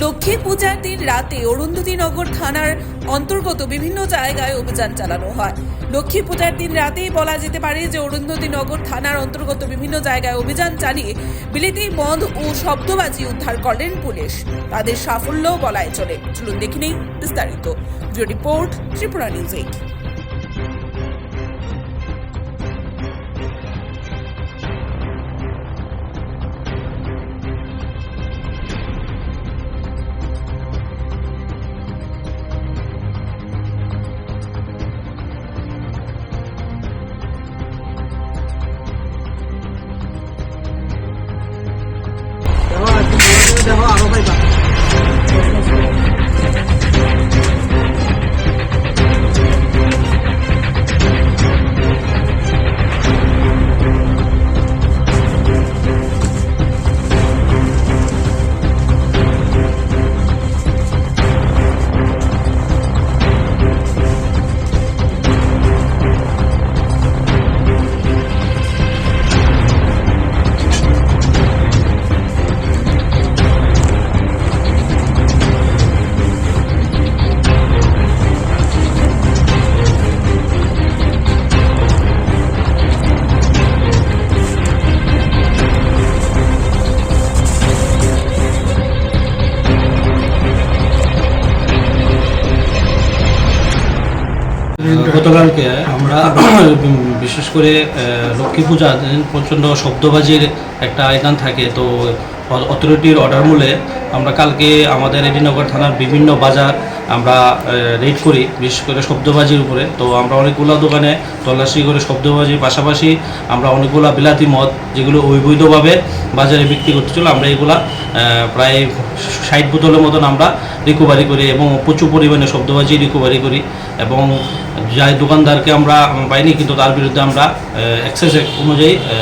লক্ষ্মী পূজার দিন রাতে অরুন্ধতিনগর থানার অন্তর্গত বিভিন্ন জায়গায় অভিযান চালানো হয়। লক্ষ্মী পূজার দিন রাতেই বলা যেতে পারে যে অরুন্ধতিনগর থানার অন্তর্গত বিভিন্ন জায়গায় অভিযান চালিয়ে বিলেতি মদ ও শব্দবাজি উদ্ধার করেন পুলিশ। তাদের সাফল্যও বলাই চলে। চলুন দেখে নেই বিস্তারিত। Report Tripura news 8। দেখো আরো পাইবা গতকালকে আমরা বিশেষ করে লক্ষ্মী পূজা প্রচণ্ড শব্দবাজির একটা আয়োজন থাকে। তো অথরিটির অর্ডার মূলে আমরা কালকে আমাদের এডিনগর থানার বিভিন্ন বাজার আমরা রেড করি, বিশেষ করে শব্দবাজির উপরে। তো আমরা অনেকগুলো দোকানে তল্লাশি করে শব্দবাজির পাশাপাশি আমরা অনেকগুলো বিলাতি মদ যেগুলো অবৈধভাবে বাজারে বিক্রি করতেছিল, আমরা এগুলা প্রায় 60 বোতলের মতন আমরা রিকভারি করি এবং প্রচুর পরিমাণে শব্দবাজি রিকভারি করি। এবং যাই দোকানদারকে আমরা পাইনি, কিন্তু তার বিরুদ্ধে আমরা এক্সাইজ অনুযায়ী